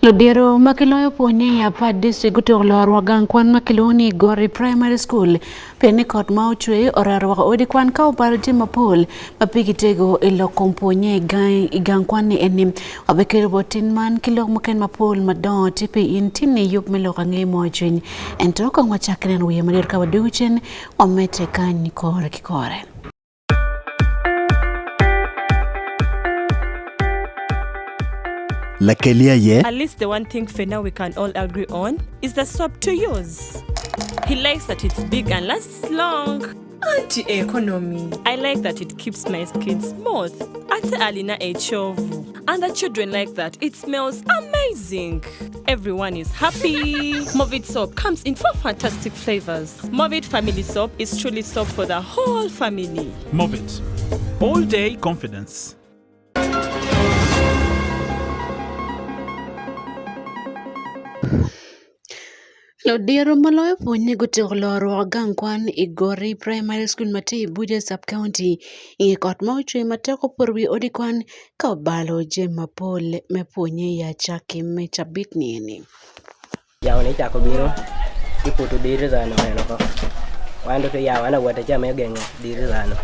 Lodiero makiloyo puonye ya pa district gutolo rwagang kwan makiloni Gori Primary School pene kot ma ochwe orarwa odi kwan ka obaro Jimapol mapigitego ilo komponye gang kwan ni enim obekero botin man kilo muken mapol madon tipi intini yup melo kange mojin entoka ngwachakren wiye madir ka waduchen omete kan kikore. At least the one thing for now we can all agree on is the soap to use. He likes that it's big and lasts long. Anti-economy. I like that it keeps my skin smooth. Ate alina echovu. And the children like that. It smells amazing. Everyone is happy. Movit soap comes in 4 fantastic flavors. Movit family soap is truly soap for the whole family. Movit. All day confidence. Lodiero maloyo puonye gutolo rwagang kwan Gori Primary School mati Buja Sub-County kot ma ochwe mateko porwi odi kwan ka obalo Jimapol me puonye ya chaki me chabit ni. Yaw ni chako biro iputo diri zano eno ko. Wando to yaw ana wata chama gengo diri zano.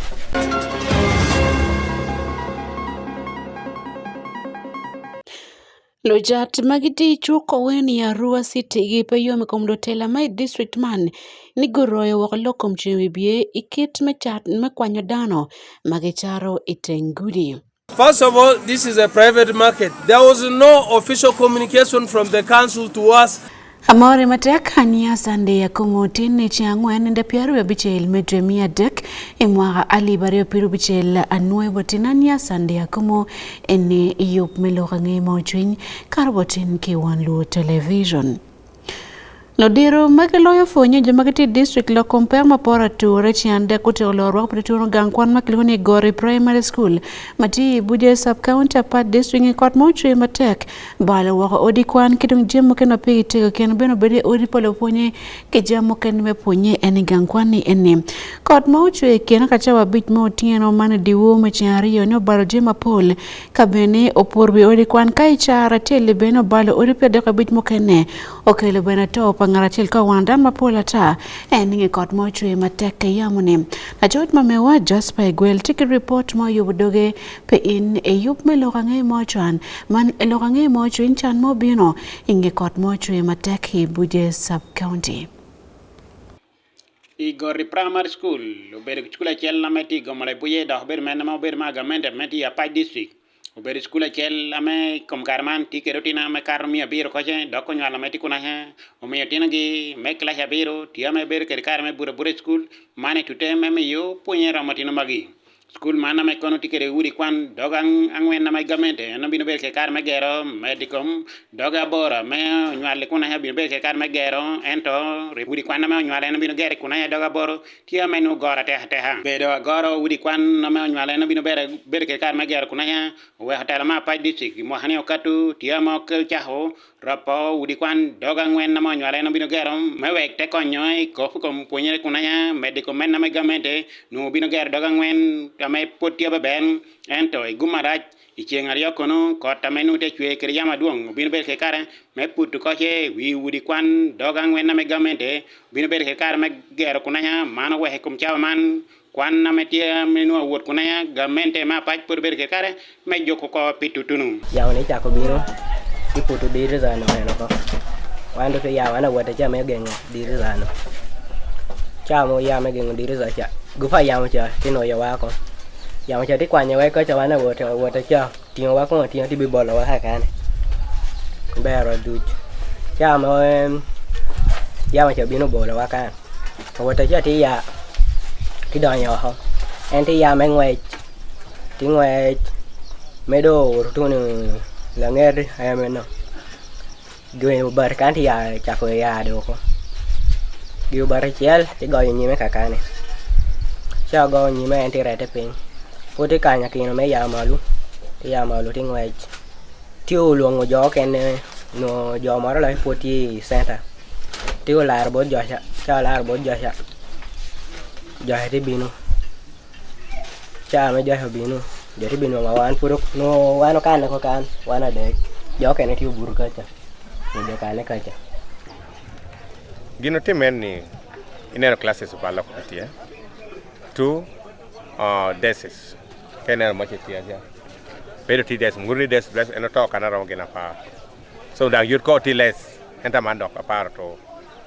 Lojat magiti chuko weni ya Arua City gi peyome komdo tela mai district man ni goroyo wakalo komchiwi bie ikit mechat mekwanyo dano magicharo itengudi. First of all, this is a private market. There was no official communication from the council to us. Amore mateka ni Sunday ya komotin ni chiangwen nde piaru ya bichel medremia dek imwa ali bare piru bichel anwe botina ni Sunday ya komo ene yup melokange mochwin karbotin ki wanlu television. Lodiro makiloyo fonye Jamakati district lo compare mapora ture chiande kute olorwa kupituro gangkwan makiloni Gori Primary School mati Buja Sub-County apart district kot mochwe matek bala waka odi kwan kidung jemo kena pigi tego kena beno bede odi polo ponye ke jemo kena me ponye eni gangkwan ni eni kot mochwe kena kachawa bit mo tieno mani diwo mechiario no bala Jimapol kabene opurbi odi kwan kaichara tele beno bala odi pede kabit mo kene okele bena topa ngaratil ka wandan mapola ta eninge kot mochwe mateke yamune na jot mamewa Jasper Gwel ticket report mo yubudoge pe in yup melokange mochwan man elokange mochwin chan mo bino inge kot mochwe mateke Buja Sub-County. Gori Primary School uberi chukula chel na meti gomale buye da uberi mena ma uberi ma gamende meti ya Pai district uberi skula chel ame kom karman tike rotina me karmi abiro koche doko nyala meti kuna he umi tina gi me kla biro tia me ber ker karme bure school mane tute me yo punya ramatino magi school mana me kono tike uri kwan dogang angwen na me gamente no bino ber ke kar me gero medicom doga bora me nyale kuna he bino ber ke kar me gero ento uri kwan na me nyale no bino gere kuna he doga boro tia me no gora te ha bedo goro uri kwan na me nyale no bino ber ke kar me gero kuna he we hotel ma Pai district mo hani okatu tia mo kel chaho rapo uri kwan doga ngwen na mo nyale no bino gero me wek te konyo ko kom punya kuna ya medical men na me gamente no bino gero doga ngwen tame potia ben ento gumaraj ichenga yokono ko tamenu te chwe kriyama duong bino ber ke kare me putu ko che wi uri kwan doga ngwen na me gamente bino ber ke kare me gero kuna ya mano we kum chaman kwan na metia menu awot kuna ya gamente ma pach por ber ke kare me joko ko pitutunu yaw ni chako biro iputo diri zano eno ko wando to yaw ana wata chama gengo diri zano chamo yame gengo diri za cha gufa yaw cha tino ya wako yaw cha tikwanye we ko cha wana wata cha tino wako tino tibi bolo wa hakane bero duj chamo yaw cha bino bolo wa kan wata cha ti ya ti donyo ho en ti ya me ngwe ti ngwe me do tunu la nger ayameno gwe bar kan ti ya cha ko ya do ko gwe bar chel ti go nyi me kakane cha go nyi me en ti rete pin puti kanya kino me ya malu ti ngwe ti o luongo jo ken no jo maro la puti center ti o lar bo jo cha lar bo jo cha ti binu cha me jo binu jadi binu ma wan puruk no wano kan ko kan wana de jo ken ti buru ka cha Udah kane kacha. Gino timeni inero classes upala kupitia. 2 desks. Kenero machitia ja. Pero ti des nguri des bless eno to kana ro gina pa. So that you'd go to less enter man dok apart to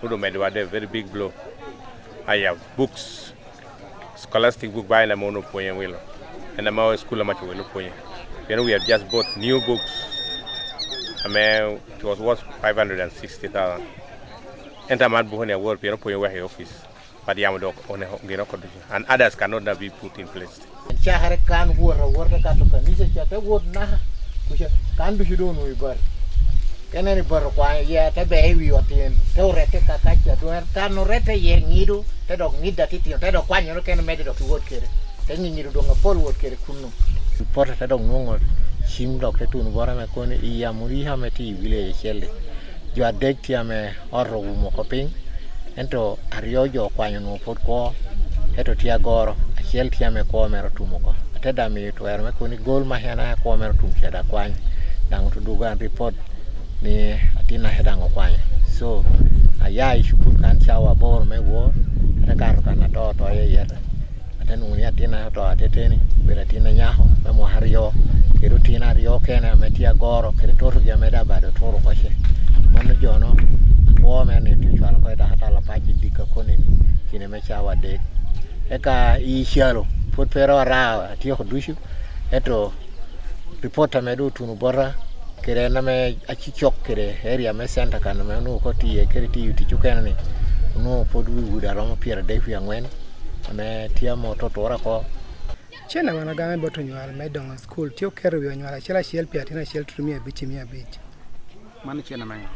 udo medwa de very big blow. I have books. Scholastic book by na mono poyen wilo. And the school much will look. You know, we have just bought new books. I mean, it was worth 560,000. Enter my book in a world, you know, put away office. But the Amadok on a condition. And others cannot be put in place. Chahare kan wora ka to kanisa chate wod na kusha kan du hido no ibar kenani bar kwa ya te be wi otien te orete ka ka cha do kan orete ye ngiru te dok ngida titi te dok kwa nyo ken me dok wod kere te ngiru do nga pol wod kere kunu porta te dok ngol sim dok te tun bora me koni iya muri ha me ti vile chelle jo adek ti ame orro mo ko pin ento ario jo kwa nyo pod ko eto tia goro achiel tia me ko mero tumo ko ateda mi to er me koni gol ma hena ko mero tum cheda kwany dang to duga report ni atina hedango kwany so aya ishukun kan chawa bor me wo ata kar kana to ye yeta atenu ni atina to ateteni bera tina nyaho me mo hario keru tina rio kena me tia goro kere to ya me da ba do to ko che mano jono wo me ni tu chala ko da hata la paji dika koni kine me chawa de eka ishalo pot pero ra tio dushu eto reporter me do tunu bora kere na me achichok kere area me center kan me no ko tie kere ti chukena ni no pot wi guda ro pier de fi angwen me tia mo to tora ko chena wana game boto nywal me donga school tio kere wi nywala chela shel pia tina shel tumia bichi mia bichi Man chena man.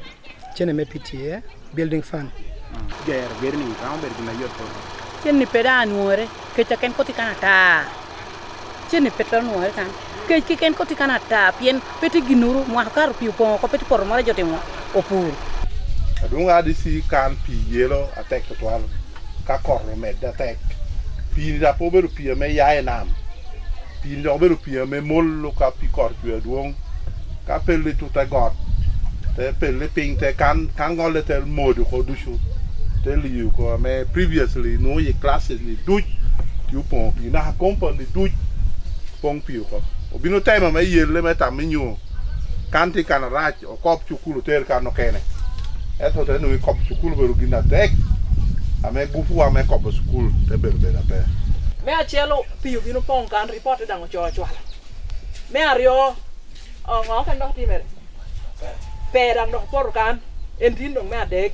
chena me PTA building fund Ger gerni kaumber gina yoto. Chen ni peda anuore ke chaken koti kanata chen ni petra nuore kan ke ken koti kanata pien peti ginuru mo akar pi po ko peti por mara jote mo opur adunga disi kan pi yelo atek toal ka korro med atek pi da po beru pi me yae nam pi do beru pi me mollo ka pi kor pi duong ka pelle tuta got te pelle ping te kan gole tel modu ko dushu tell you ko me previously no ye classes ni du you pon pi na company du pon pi ko obino time me yele me tam nyu kanti kan rach o kop chukulu ter kan no kene eto te no kop chukulu beru gina tek ame gufu ame kop school te beru bena pe me achelo pi bino pon kan report dango cho chwala me ario ngo kan do timere pe dang do por kan endin dong me adek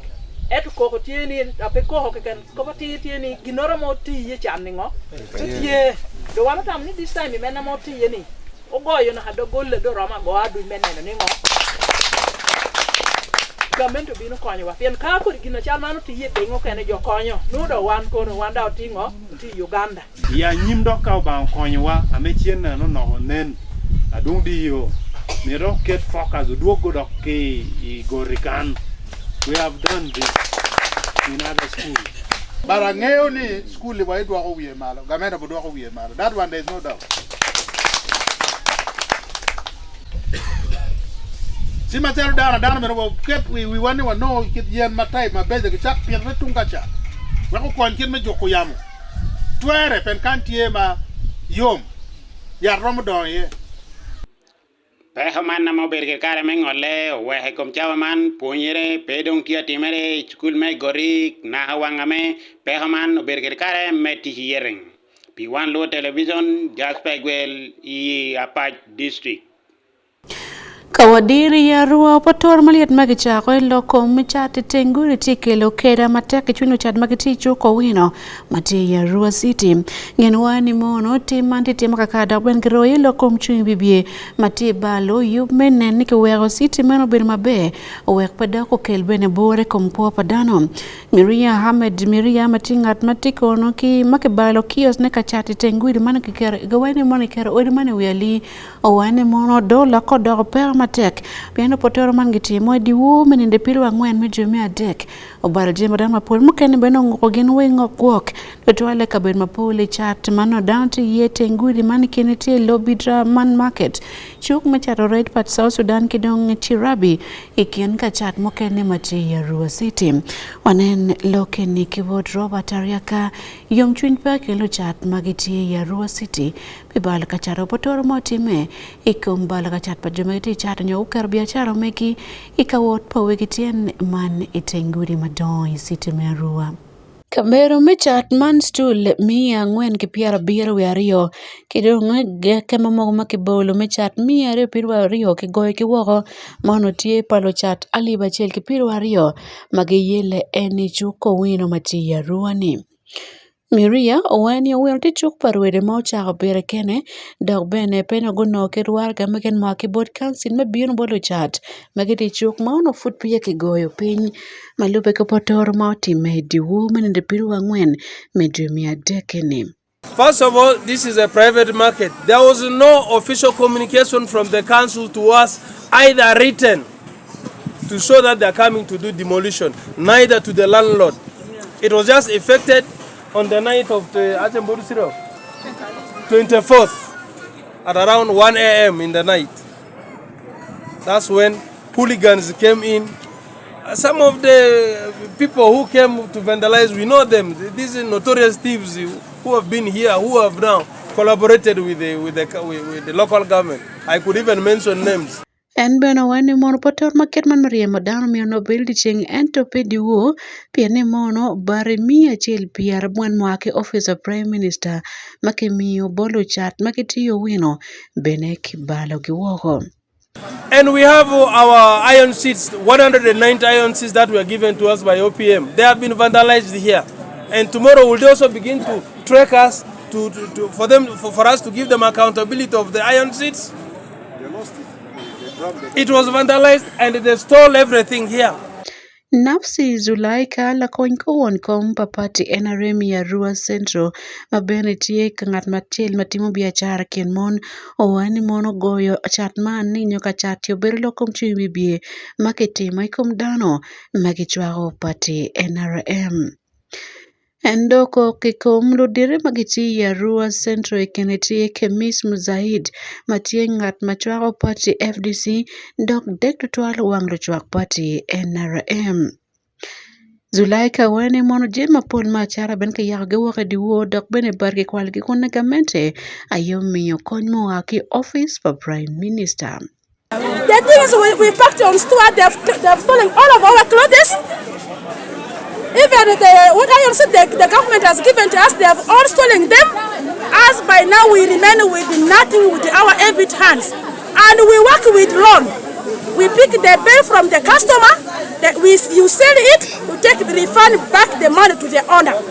eto ko tieni ape ko ken ko tieni ginoro mo ti ye cham ni ngo tie do wana tam ni this time me na mo ti ye ni o goyo na hado golle do rama go adu me ne ni ngo gamento bino konyo wa pien ka ko gina chal mano ti ye pengo ken jo konyo no do wan ko no wan da tingo ti Uganda Ya nyim do ka ba konyo wa amechien na no no nen adung di yo me rocket focus do go do ke igorikan. We have done this in other schools. Barangeo ni school li wa idwa ko wiye malo gamena bo do ko wiye malo that one there is no doubt. Si matero dana me ro ket we want to know kit yen matai ma beze ke chak pien retunga cha. Wa ko kon kin me joko yamu. Twere pen kantie ma yom. Ya Ramadan ye. Pehoman na mo berger kare mengole we he kom chawaman punyere pedong tia timere school me gorik na hawangame pehoman berger kare meti hiering P1 Low Television Jaspergwel I Apach District Kawadiri ya ruwa pator maliet magicha ko loko michati tenguri tikelo keda mateke chwino chad magiti chuko wino mati ya ruwa city ngenwani mono timanti timakakada bwen giroye loko mchuni bibie mati balo yubmene nike wego city meno birma be wek padako kelbene bore kompo padano Miria matingat matiko no ki makebalo kios neka chati tenguri mana kikere gawene mono kere odi mana wiyali owane mono dola kodoro per matek piano potoro mangiti mo di women in the piru angwen me jumia dek obara jema dama pol mukene beno ngoko gen we ngok Tutwale kabel mapole chat mano down to yete ngudi man kinete lobidra man market. Chuk macharo red pat South Sudan kidong Chirabi ikien ka chat mokene mati ya Arua City. Wanen loke ni keyboard Robert Ariaka yom chwin pa kelo chat magiti ya Arua City. Pibala ka charo potoro motime ikumbala ka chat pa jumeti chat nyo ukar biacharo meki ikawot pa wegitien man itengudi madon City me Arua. Kamero me chat man stool mia ngwen ki piara biara we ario kidong ge kema mogo makibolo me chat mia re pirwa ario ki goy ki woko mano tie palo chat ali bachel ki pirwa ario magiyele eni chuko wino mati ya Arua ni. Miria oweni owel ti chuk parwede ma ochako bere kene dok bene peno guno ke ruar ga meken ma ki bot kansin me biro bolo chat magiti chuk ma ono fut piye ki goyo piny malupe ko potor ma otime diwu menende piru angwen medremia dekene. First of all, this is a private market. There was no official communication from the council to us, either written to show that they are coming to do demolition, neither to the landlord. It was just effected on the night of the 24th at around 1 a.m. in the night. That's when hooligans came in. Some of the people who came to vandalize, we know them. These are notorious thieves who have been here, who have now collaborated with the local government. I could even mention names. En beno wani mono potor market man maria madano mi ono bildi ching ento pedi wo piene mono bare mia chil piar buen mwake office of prime minister make miyo bolo chat make tiyo wino bene kibalo giwoko. And we have our iron seats, 190 iron seats that were given to us by OPM. They have been vandalized here. And tomorrow we'll also begin to track us for us to give them accountability of the iron seats. It was vandalized and they stole everything here. Nafsi Zulaika la koinko kom papati NRM ya Arua Central mabene tie kangat matil matimo biachara kien mon owani mono goyo chatman ni nyoka chatio berlo kom chibibie makete maikom dano magichwao pati NRM. Endoko kikom ludire magiti ya Arua Central kenetie Kemis Muzaid matie ngat machwako party FDC dok dek tutwal wang luchwak party NRM. Zulaika wene mono jen mapol machara ben ka yagge waka diwo dok bene barge kwalgi kone gamente ayom miyo konmo aki office for prime minister. The thing is we packed on store, they've stolen all of our clothes. Even what I said the government has given to us, they have all stolen them. As by now we remain with nothing with our empty hands. And we work with loan. We pick the bill from the customer, you sell it, you take the refund back the money to the owner.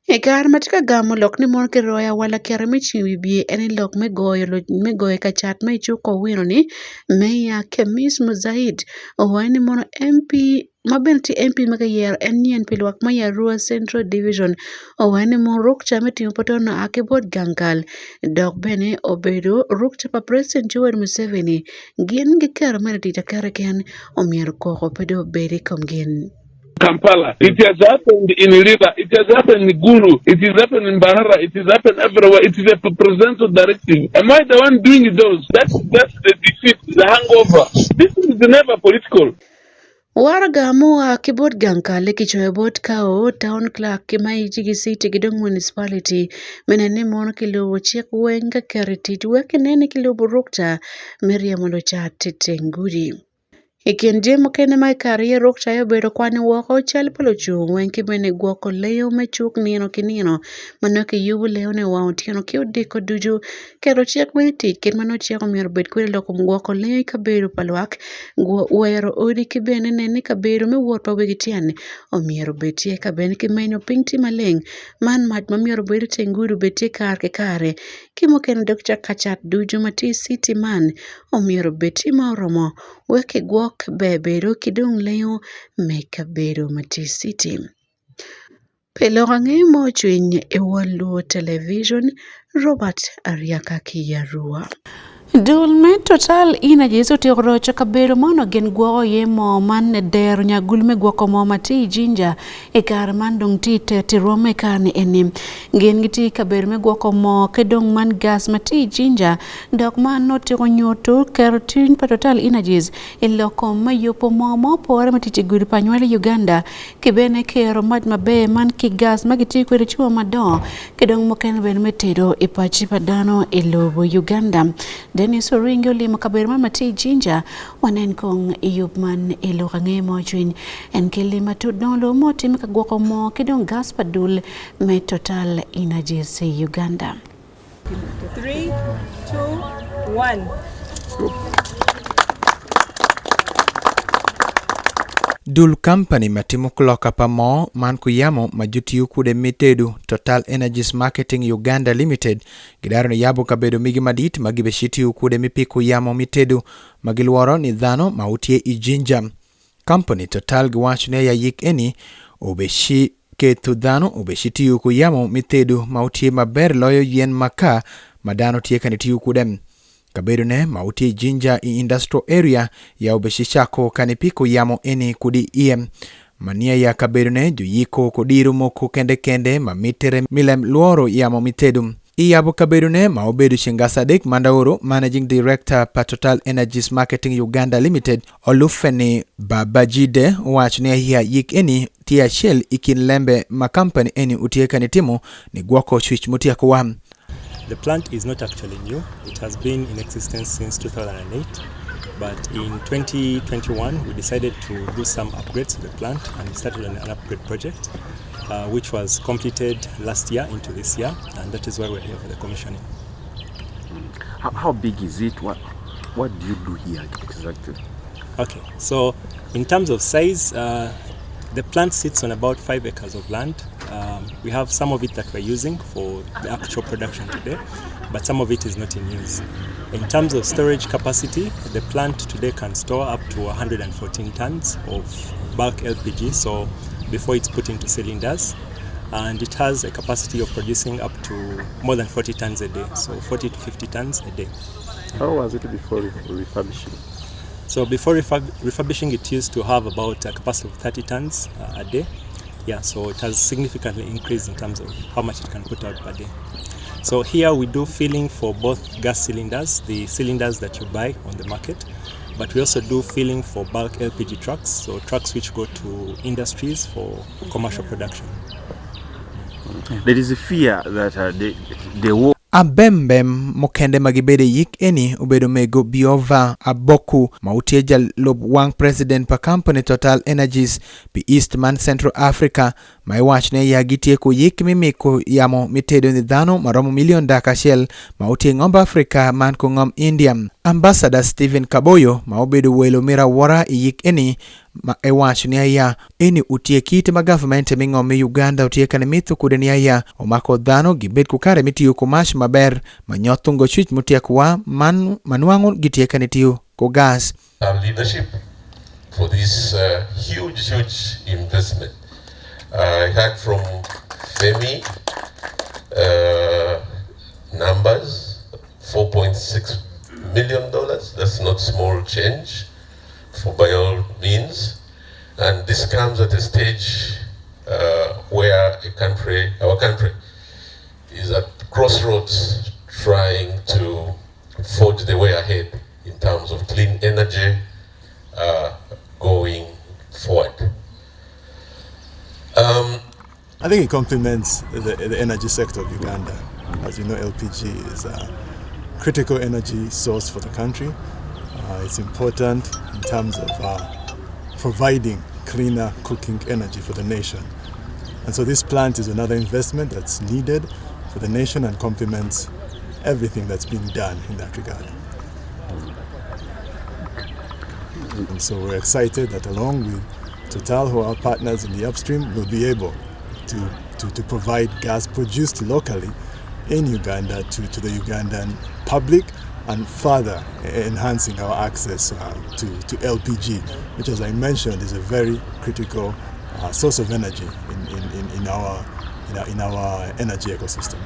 Egar matika gamo lok ni mon ke roya wala kere mi chiwi bie eni lok me goye ka chat me chuko wino ni me ya Kemis Muzaid owani mono MP mabenti MP magayer enyen pilwak ma ya Arua Central Division owani mon rukcha meti upotono akibod gangal dok bene obedo rukcha pa President Yoweri Museveni gin gi kere mene tita kere ken omier koko pedo beri kom gin. Kampala. It has happened in River. It has happened in Gulu. It has happened in Bahara. It has happened everywhere. It is a presidential directive. Am I the one doing those? That's the defeat, the hangover. This is never political. Waragamoa keyboard gankale kichoe bot kao town clerk kimaiji gisiti gidong municipality menene mono kilobo chiek wenga keritit weke nene kilobo rukta Miriam Olocha Titengudi. Ikindi mukene mai kariye rukta yo bedo kwani wako chali palo chung wenki bene gwoko leo mechuk nino kinino manoke yubu leo ne wauntiano kio diko duju kero chiek witi kinmano chiek omiaro bed kwele loko mwoko leo ikabedo palwak wero odi kibene nene kabedo me wuot pa wegitian omiaro betie kabene kimenyo pingti maleng man maj mamiaro bedo Tenguru betie kar ke kare kimokene Dr. Kachat duju mati city man omiaro betie maoromo weke gwok bebedo kidong leo meka bedo mati city. Pelorange mo chwenye e Waluo television Robert Ariaka ki Arua. Dulme Total Energies otioro chakabero mono gen gwo ye mo man der nyagulme gwo ko mo mati jinja e kar man dong ti te rome kan enim gen giti kabero me gwo ko mo kedong man gas mati jinja dok man no tiro nyoto kertin Total Energies e loko mayopo mo por mati tiguri panywale Uganda kibene kero mad mabe man ki gas magiti kwere chuo mado kedong mo ken ben metero e pachi padano e lobo Uganda. Dennis Oringo limo kabirma mati jinja wanen kong iyubman ilukange mo juin en kelima tudnolo mo timika gwako mo kidong gas padul me Total Energies Uganda. 3, 2, 1. Dul company matimo kloka pa mo man kuyamo majutiyu kude mitedu Total Energies Marketing Uganda Limited gidaro ni yabo kabedo migi madit magibeshitiyu kude mipiku yamo mitedu magiluoro ni dhano mautie ijinja. Company Total giwachune ya yik eni obeshi ketu dhano obeshitiyu kuyamo mitedu mautie maber loyo yen maka madano tieka nitiyu kudem. Kabedo ne mauti jinja i industrial area ya obeshishako kanipiko yamo eni kudi iem. Mania ya kabedo ne juyiko kudiru moku kende mamitere milem luoro yamo mitedu. Iyabo kabedo ne maobedu Shingasadek Mandauro, Managing Director pa Total Energies Marketing Uganda Limited, Olufeni Babajide wachune hiya yik eni tia shell ikin lembe makampani eni utieka nitimu ni gwako switch mutia kuwam. The plant is not actually new. It has been in existence since 2008. But in 2021, we decided to do some upgrades to the plant and we started an upgrade project, which was completed last year into this year. And that is why we're here for the commissioning. How big is it? What do you do here exactly? Okay, so in terms of size, the plant sits on about 5 acres of land. We have some of it that we're using for the actual production today, but some of it is not in use. In terms of storage capacity, the plant today can store up to 114 tons of bulk LPG, so before it's put into cylinders, and it has a capacity of producing up to more than 40 tons a day, so 40 to 50 tons a day. How was it before refurbishing? So before refurbishing, it used to have about a capacity of 30 tons a day. Yeah, so it has significantly increased in terms of how much it can put out per day. So here we do filling for both gas cylinders, the cylinders that you buy on the market, but we also do filling for bulk LPG trucks, so trucks which go to industries for commercial production. There is a fear that the war Abembem mokende magibede yik eni ubedo mego biova aboku mautieja lob wang president pa company Total Energies pi Eastman Central Africa maiwachne ya gitie ko yik mimiko yamo mitedo ni dhano maromo million daka shell mautie ngomba Africa man ko ngom India. Ambassador Stephen Kaboyo maubedo welo mira wara yik eni maiwachne ya eni utie kite ma government mingome Uganda utie kanemithu kudeni ya omako dhano gibet kukare mitiyo kumash maber manyotungo chwich mutia kuwa manuango gitie kanitiyo ko gas. Our leadership for this huge investment. I heard from FEMI numbers, $4.6 million. That's not small change by all means. And this comes at a stage where our country is at crossroads trying to forge the way ahead in terms of clean energy going forward. I think it complements the energy sector of Uganda. As you know, LPG is a critical energy source for the country. It's important in terms of providing cleaner cooking energy for the nation. And so this plant is another investment that's needed for the nation and complements everything that's being done in that regard. And so we're excited that along with Total, who are our partners in the upstream, will be able to provide gas produced locally in Uganda to the Ugandan public and further enhancing our access to LPG, which, as I mentioned, is a very critical source of energy in our energy ecosystem.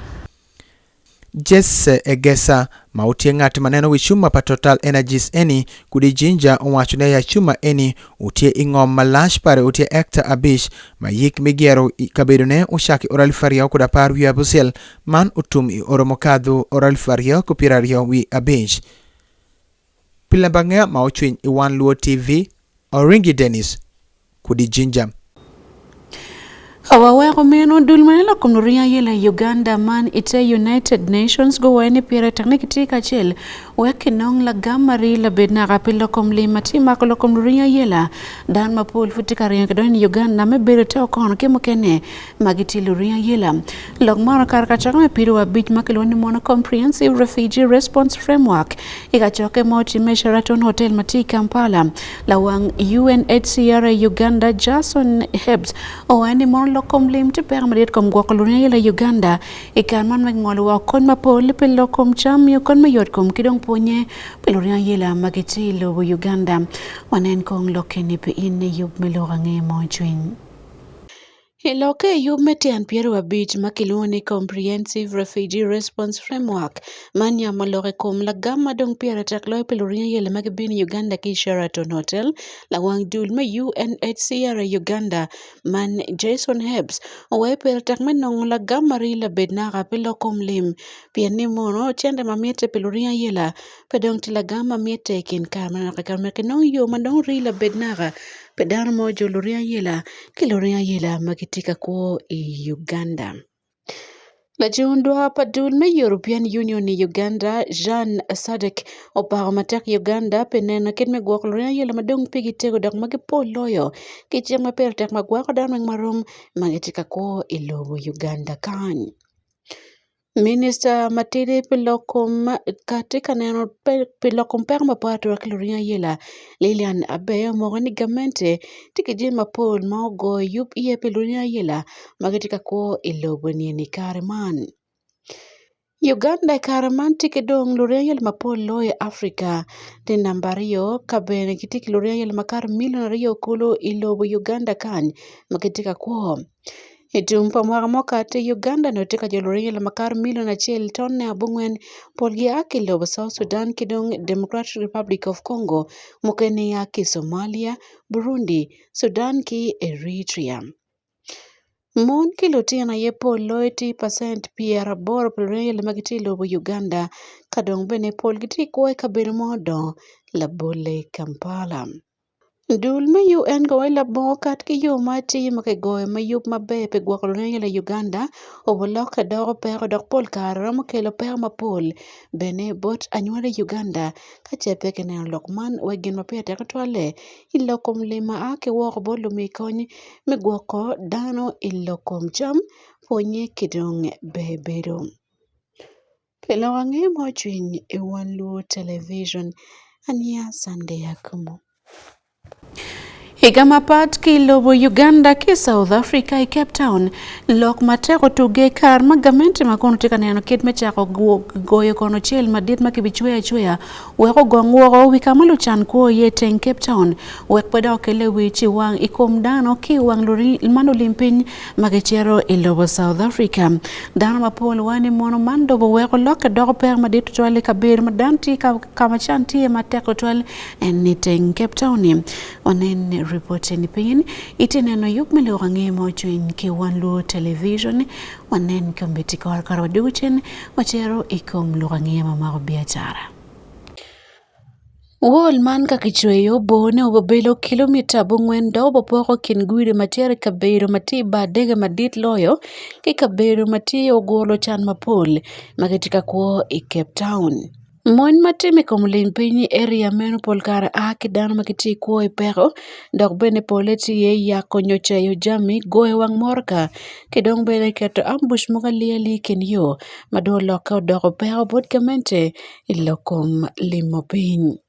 Jesse Egesa ma utie ng'at maneno wi chuma pa Total Energies eni kudi jinja owachone ya chuma eni utie ing'om malach pare utie ekta abish ma yik migiero kabedone ushaki oral fario kuda par wi abusiel man utum i oromokadhu oral fario kupirario wi abish. Pilabangea ma uchwiny i One Luo TV Oringi Dennis kudi jinja. Awawero meno dulmanelo kumnuria yela Uganda man ite United Nations go wane pira tekniki kachel weke nong la gamari la bedna rapilo komli matima kolo kumnuria yela dan mapul futika riyankedoni Uganda me bero teo kono kemokene magitiluria yela logmaro karkachakame piru wa bich makilwani mono Comprehensive Refugee Response Framework ikachoke moti me Sheraton Hotel mati Kampala la wang UNHCR Uganda Jason Hebs owani mono komlim te permadet kom gwakolunya yela Uganda ikan man magngolo wa kon mapol pelo kom cham yo kon mayot kom kidong ponye pelunya yela magitilo wo Uganda wanen kong lokeni pe inne yub melorange mochwin Hiloke yumetian Piero Abich makiluni Comprehensive Refugee Response Framework manya malore kom la gamma dong Piera takloi peluria yele magabini Uganda ki Sheraton Hotel la wang dul me UNHCR Uganda man Jason Hebs owe Piera takmen nong la gamma ri la bednaga pelo kom lim piani mono chende mamiete peluria yela pedong tila gamma miete kin karmana kakarmeke nong yo mandong ri la bednaga pedar mo joluria yela kiloria yela magitika ko i Uganda. La jundwa padul me European Union ni Uganda Jean Sadek oparo matek Uganda penena ken me gwakloria yela madong pigi tego dak magipo loyo kichema per tek magwako dan marum magitika ko i lobo Uganda kan. Minister Matide Pilokom katika neno Pilokom perma pato akiluria yela Lilian Abeyo mogani gamente tikijima Paul Maogo yup iye piluria yela magatika ko ilobo ni Kariman. Uganda Karaman tikedong luria yela mapol loye Afrika de nambario kabene kitiki luria yela makar milionario kulo ilobo Uganda kan magatika ko Itumpa mwaka te Uganda no teka joloria la makar miliona chel tonne abungwen polgi aki lobo South Sudan kidong Democratic Republic of Congo mukene yaki Somalia, Burundi, Sudan ki Eritrea. Mon kilotia na yepo loeti % Pierre Bor polria la magiti lobo Uganda kadong bene polgiti kwe kabir modo la bole Kampala. Dul me UN go ila bokat ki yo mati make go me yup mabe pe gwakolonya la Uganda o boloka doro pero dok pol karam kelo per ma pol bene bot anywale Uganda ka chepe kene lokman wegin mapia tekatwale ilokom lima ake woko bolu mikony me gwako dano ilokom cham ponye kidong bebero. Pelo wange mochwin e One Luo Television ania Sunday Akumo. Higa mapat ki lobo Uganda ki South Africa i Cape Town lok mateko tuge kar magamente makono tika neno kit mechako goyo kono chel madit makibichwea chwea weko gongworo wikamalu chan kuo yeteng Cape Town wek pada okele wichi wang ikom dano ki wang luri mano limpin magichero i lobo South Africa dano mapol wani mono mando bo weko loka doko per madit tuwale kabir madanti kamachanti mateko tuwale eniteng Cape Town onen report ni pin itineno yup mele wange mochwin ki One Luo Television wanen kambiti kar duchen wachero ikom lugange mama biachara Wol man ka kichweyo bone obabelo kilomita bungwen do bopoko kingwire matiere kabero mati badega madit loyo ki kabero mati ogolo chan mapol magitika ko i Cape Town. Mon matime komulin pinyi area meno polkara akidan makiti ko pero dok bene poleti ye ya konyoche yo jami goe wang morka kidong bene keto ambush moga lieli ken yo madolo ka dok pero bodkamente ilokom limo piny.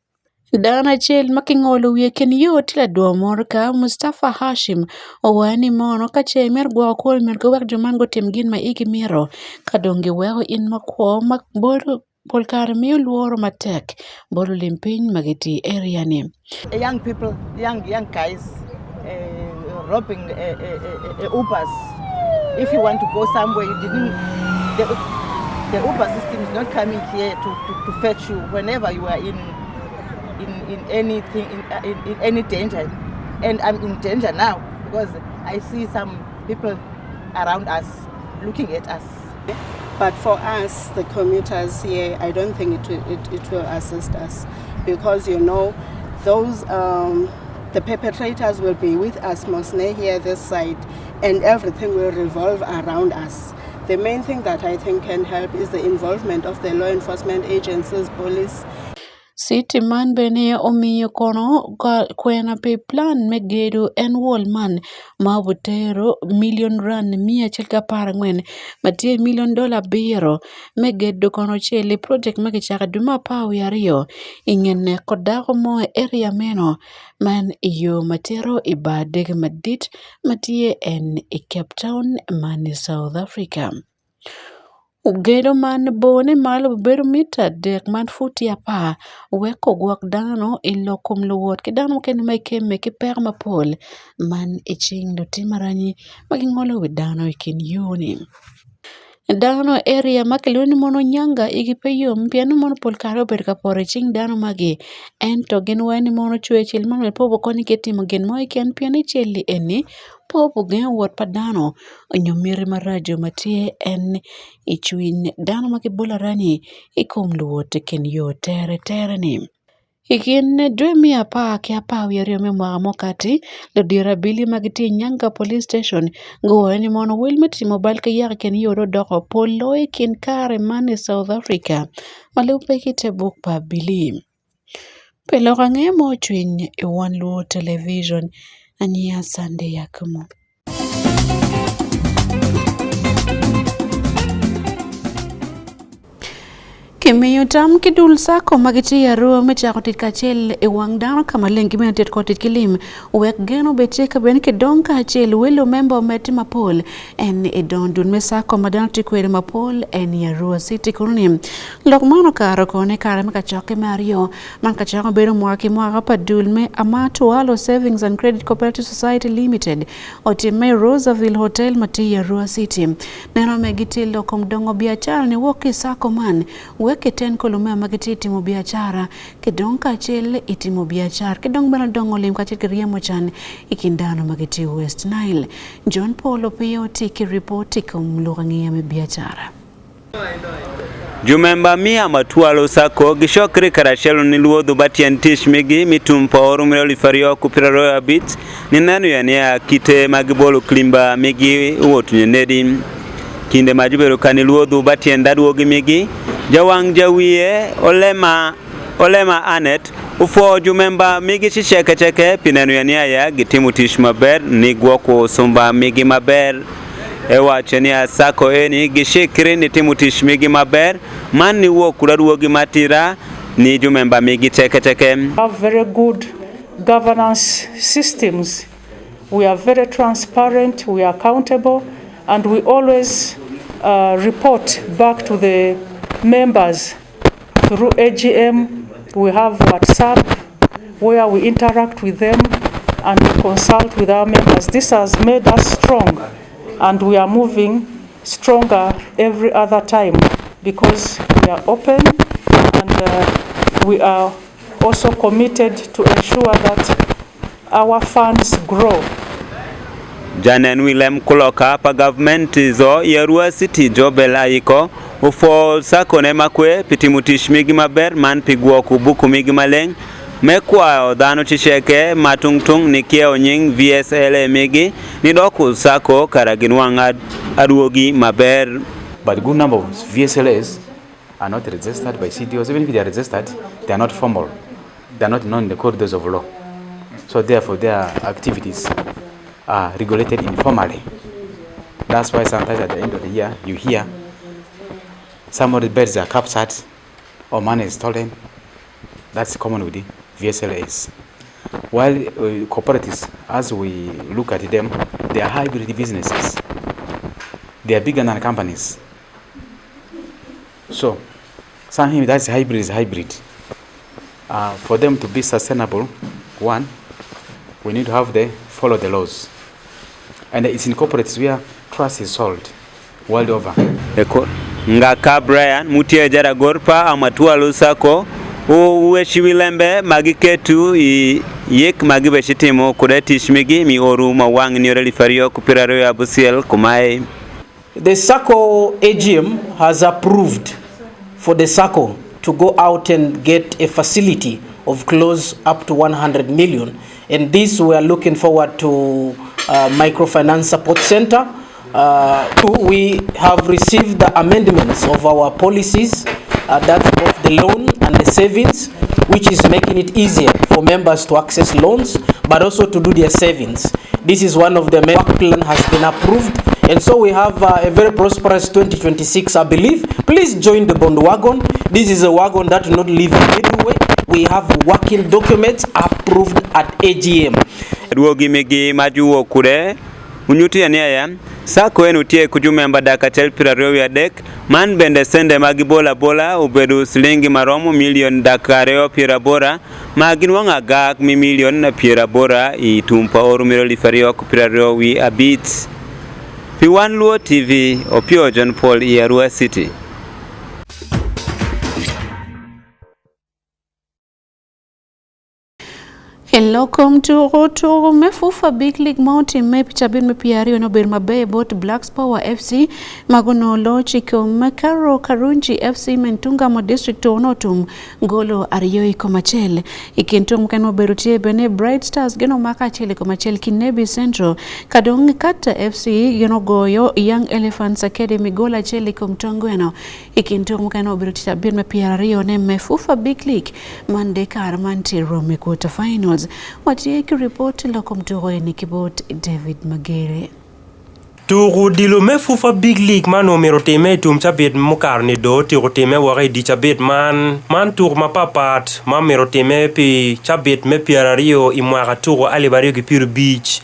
Dana chel makingolo wiye ken yo tila dwa morka Mustafa Hashim owani mono kache mer gwa kol mer gwa joman go temgin ma igi miro kadongi weho in makwo makboro Polkar miyo luoro matek boro limpiny magiti area ni. Young people, young guys robbing Ubers. If you want to go somewhere, the Uber system is not coming here to fetch you whenever you are in anything, in any danger. And I'm in danger now because I see some people around us looking at us. But for us, the commuters here, I don't think it will assist us because, you know, those the perpetrators will be with us mostly here this side, and everything will revolve around us. The main thing that I think can help is the involvement of the law enforcement agencies, police. City man bene omiyo kono kwena pe plan megedo en wall man ma butero million rand $114 matie $1 million biro megedo kono chele project magichaka duma pawi ariyo ingene kodako mo area meno man iyo matero ibadege madit matie en Cape Town man South Africa. Ugedo man bone malo bedo mita dek man futi apa weko gwak dano ilokum luwot ki dano ken ma ikeme ki per mapol man iching do timaranyi magingolo wi dano ikin yuni. Dano area makiloni mono nyanga igipeyo mpiano mono pol karo ber kapore ching dano magi ento gen wani mono chwe chil mono pobo koni ketimo gen mo iken piani cheli eni popo gen wot pa dano onyomiri marajo matie en ichwin dano makibola rani ikom luwot ken yo tere ni. Ikin dwe mia pa kia pa wiyario memwa mokati lo dira bili magiti nyanga police station go ni mono wilmeti mobile ka yar ken yoro doko polo ikin kare mane South Africa malupe kite book pa bili pelo kange mo chwin e One Luo television ania Sunday Yakumo. Kimiyo tam kidul sako magiti ya ruo mecha kotit kachel e wang dano kama lengi mena tet kotit kilim wek geno beche ka ben ke don kachel welo member meti mapol en e don dun me sako madano tikwere mapol en ya ruo city koloni lok mano karo kone kare meka choke mario man ka chako bero mwaki mwaka pa dul me Amato Walo Savings and Credit Cooperative Society Limited otime Rosaville Hotel mati ya ruo city neno megiti lokom dongo biachara ni woki sako man keten kolumea magiti itimo biachara kedong kachel itimo biachara kedong bana dongo lim kachel kiriemo chan ikindano magiti West Nile. John Paul Opio tiki ripoti kumlugangia me biachara. Jumemba mia matualo sako gishokri karashelo niluodhu batiantish migi mitumpo orumelo lifario kupiraro ya bit ninanu ya kite magibolo klimba migi uotunye nedi kinde majubero kaniluodhu batiendaduogi migi jawang jawiye olema anet ufo jumemba migi cheke pinenu ya gitimu tish maber nigwoko sumba migi maber ewa chenia sako eni gishikri ni timu tish migi maber mani wo kuraduogi matira ni jumemba migi cheke. Have very good governance systems. We are very transparent, we are accountable, and we always report back to the members through AGM. We have WhatsApp where we interact with them and we consult with our members. This has made us strong, and we are moving stronger every other time because we are open and we are also committed to ensure that our funds grow. Janen Willem Kuloka pa government zo Yarua City jobela iko ufo sako ne makwe pitimutish migi maber man pigwo kubuku migi maleng mekwa odhano chisheke matungtung nikie onying VSLA migi nidoku sako karaginwang aduogi maber. But a good number of VSLAs are not registered by CDOs. Even if they are registered, they are not formal. They are not known in the corridors of law. So therefore their activities are regulated informally. That's why sometimes at the end of the year you hear some of the birds are captured or money is stolen. That's common with the VSLAs. While cooperatives, as we look at them, they are hybrid businesses. They are bigger than companies. So something that's hybrid is hybrid. For them to be sustainable, one, we need to have them follow the laws. And it's in cooperatives where trust is sold world over. Ngaka Brian mutie jara gorpa amatua lusako uwe shiwilembe magiketu yek magibeshitimo kude tishmigi mi oru mawang ni oreli fario kupiraro ya busiel kumai. The SACCO AGM has approved for the SACCO to go out and get a facility of close up to 100 million, and this we are looking forward to microfinance support center. We have received the amendments of our policies, that's both the loan and the savings, which is making it easier for members to access loans, but also to do their savings. This is one of the main work plan has been approved, and so we have a very prosperous 2026, I believe. Please join the bond wagon. This is a wagon that will not leave you anywhere. We have working documents approved at AGM. Duogi megi majuo kure unyuti ya SACCO enu tie kujumemba dakatel pirario ya dek man bende sende magi bola ubedu silingi maromo milion dakareo pirabora maginwanga gak mi milion na pirabora itumpa orumiro lifario kupirario wi abit. P1 Luo TV Opio John Paul Arua City. Welcome to Roto Mefufa Big League Mountain Map Chabin Mepiari no Birma Bay bot Blacks Power FC Magono Lo Chiko Makaro Karunji FC Mentunga mo district onotum Golo Arioi Komachel Ikintum Kano Berutie Bene Bright Stars Geno Makachele Komachel Kinebi Central Kadong Kata FC Geno Goyo Young Elephants Academy Gola Chele Komtongweno Ikintum Kano Berutie Birma Mepiari ne Mefufa Big League Monday Karmanti Rome quarter finals. Watieki report la kumtoro ni kibot David Magere. Turu dilo mefufa Big League mano meroteme tumchabet mukarni do tiroteme wari di chabet man tur mapapat ma meroteme pi chabet me piarario imwara turu alibario gipiru beach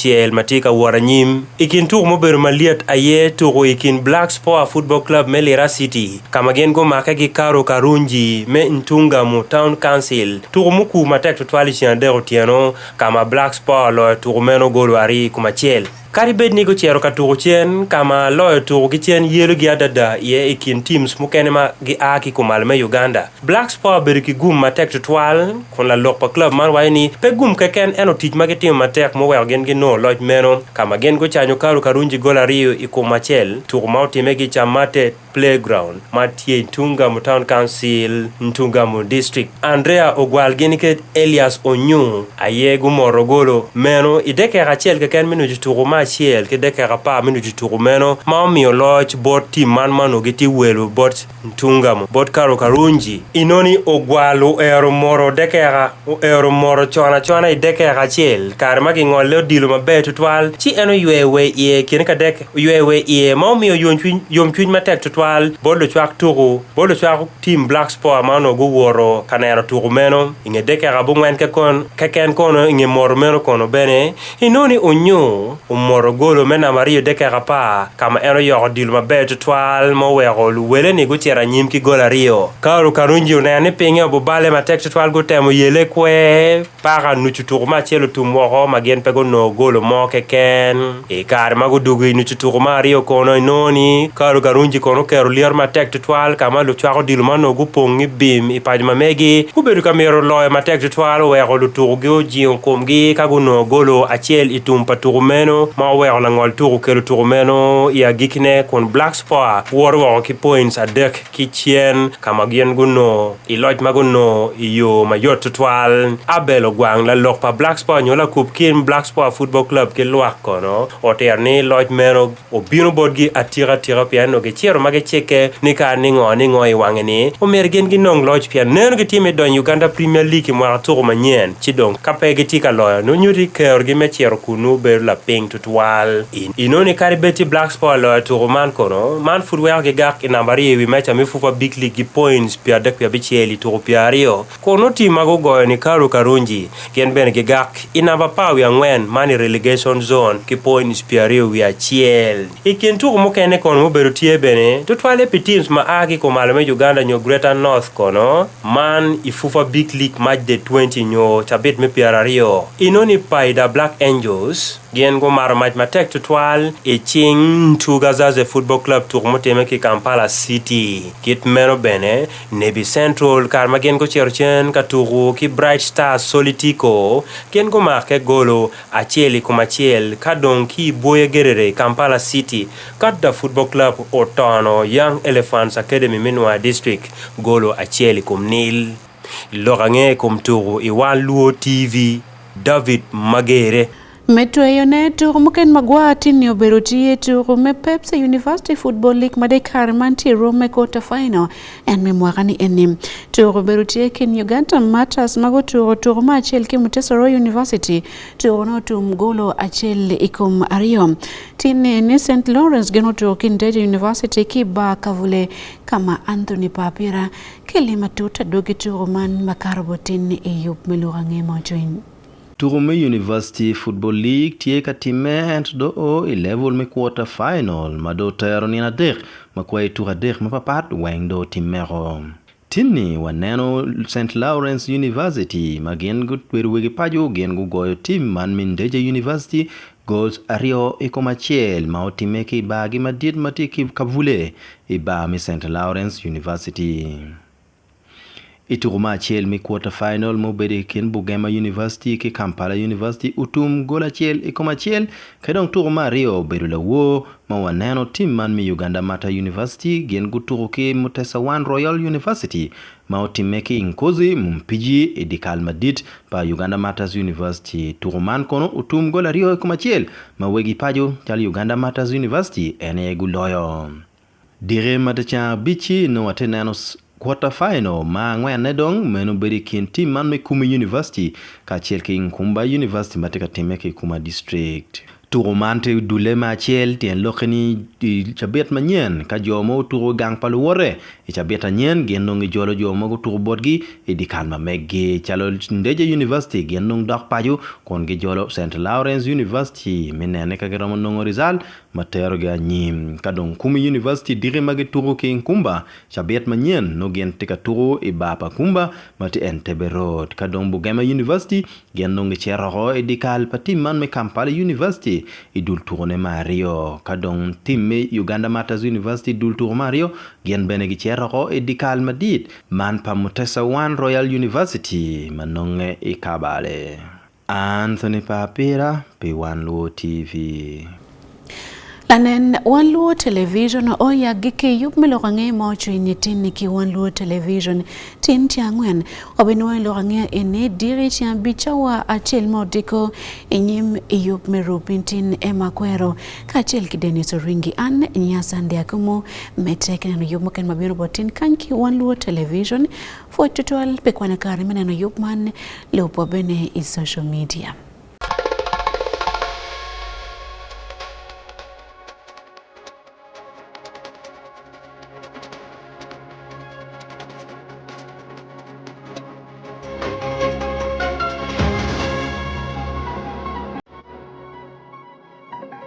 el matika waranyim ikin turu mober maliat aye turu ikin Blacks Power Football Club Melera City kamagen go makagi karo karunji me ntunga mu town council turu muku matek tutwali chiandero tiano kama Blacks Power lo turu meno golo ari kumachel Karibet nigo chero katuro chen kama loyo turu gichen yelo giadada ye ikin teams mukene ma gi aki kumalme Uganda. Blacks Power beriki gum matek tutwal kon la lokpa club man waini pe gum keken eno tij magetim matek mo wel gen gino loj meno kama gen go chanyo karu karunji gola rio iko machel turu mauti megi chamate playground matie Ntunga mu town council Ntunga mu district Andrea Ogwal geniket Elias Onyu ayegu morogolo meno ideke rachel keken minu jituru machiel ke deke rapa minu jituru meno maomi oloch bot team mano giti welu bot Ntunga mu bot karo karunji inoni Ogwalo ero moro dekera ero moro chona ideke rachel karma ki ngole dilo mabe tutwal chi eno yewe ye kenika dek yewe ye maomi yomchwin matek tutwal bolo chwak turu bolo chwak team Blacks Power mano go woro kanero turu meno inge dekera bungwen keken kono inge moro meno kono bene inoni Onyo moro golo mena Mario dekera pa kama eno yoro dilo mabe tutwal mo wero luwele ni gutiera nyimki gola rio karu karunji unayane pinge obubale matek tutwal go temo yele kwe para nuchuturu machelo tumworo magen pego no golo mo keken kare mago dugu nuchuturu Mario kono inoni karu karunji kono kero liar matek tutwal kama lu chwaro dilo mano go pongi bim ipajma megi kubedu kamero loye matek tutwal wero lu turugo jion komgi kago no golo achel itumpa turu meno ma wero la ngol turu kelo turu meno ya gikne kon Blacks Power woro ki points adek ki chien kama gien guno iloj maguno iyo mayot tutwal abelo gwang la lokpa Blacks Power nyola kupkin Blacks Power Football Club ke luak kono oterni loj meno obino bodgi atira piano ge chiero mage cheke nika ningo iwangeni omergen ginong loj piano neno ge time don Uganda Premier League mo atoro manyen chidong kapege tika loyo no nyuri kergi me chiero kunu be la ping tutwal inoni karibeti Blacks Power lo to man kono man footwear ge gak inambari wi mecha mifufa Big League points pia dek pia bicheli to piario kono tima go go ni karu karunji gen ben ge gak inamba pa wi angwen mani relegation zone ki points piario wi achiel ikintu mo kene kono mo berutie bene tutwale teams ma agi ko malame Uganda nyo Greater North kono man ifufa Big League match de 20 nyo chabet me piario inoni paida Black Angels Gien go mar mach matek tutwal e ching Tugazaze Football Club turmoteme ki Kampala City. Kit meno bene Nebi Central karma gien go cherchen katuru ki Bright Star Solitico gien go marke golo acheli kumachiel kadon ki boye gerere Kampala City kadda Football Club Otono Young Elephants Academy Minwa District golo acheli kumnil. Lorange kumturu Iwan Luo TV David Magere. Metweyone turumuken magwati ni oberutie turume Pepsi University Football League madekar manti Rome quarter final en memwagani enim turu berutie ken Uganda Matters mago turuma achel ki Mutesoro University turuno tumgolo achel ikum ariyo tine ni St. Lawrence geno turukin Deja University ki ba kavule kama Anthony Papira kelima tuta dogi turuman makarobotin eyup melurange mojoin. Turume University Football League tie ka time do o level me quarter final mado tayaro ni na der makwai tura der mapapat wengdo timero tinni waneno St. Lawrence University magen gut werwegi pajo gen gu goyo team man min Deja University goals ario ekomachiel maotime ki bagi madid matiki kavule iba mi St. Lawrence University. Ituruma achel mi quarter final mo bede ken Bugema University ke Kampala University utum gola chel ikomachiel kedong turuma rio berula wo mawaneno team man mi Uganda Mata University gen guturuke Mutesa Royal University maotimeke inkozi mumpiji edikal madit pa Uganda Matters University turuman kono utum gola rio ikomachiel mawegi pajo tal Uganda Matters University ene guloyo dire matacha bichi no watenanos quarter final ma ngwen nedong meno beri kin team man me Kuma University ka chelke Kumba University mateka temeke Kuma district turumante dulema chel tien lokeni chabet manyen ka jomo turu gang paluore e chabeta nyen genong jolo jomo go turu bodgi e dikan ma megge chalo Deja University genong dak paju kon ge jolo St. Lawrence University menene ka geromo nongo Rizal matero ga nyim kadong Kuma University dire mage turu ke Kumba chabet manyen no gen tika turu e bapa Kumba mati Entebbe Road kadong Bugema University genong cheroro e dikal pati man me Kampala University idul tourne Mario kadong timme Uganda Matters University dul tour Mario gen benegi cherro edikal madid man pa Mutesa Royal University manonge ikabale Anthony Papira P1 Luo TV. Lanen One Luo Television oya gike yup melorange mocho initini ki One Luo Television tin tiangwen obenwe lorange ene diri chian bichawa achel modiko enyim yup merupintin emakwero kachel kideni soringi an nyasande akumo meteke no yup moken mabiro botin kanki One Luo Television for tutorial pekwana karimene no yup man lopo bene is social media.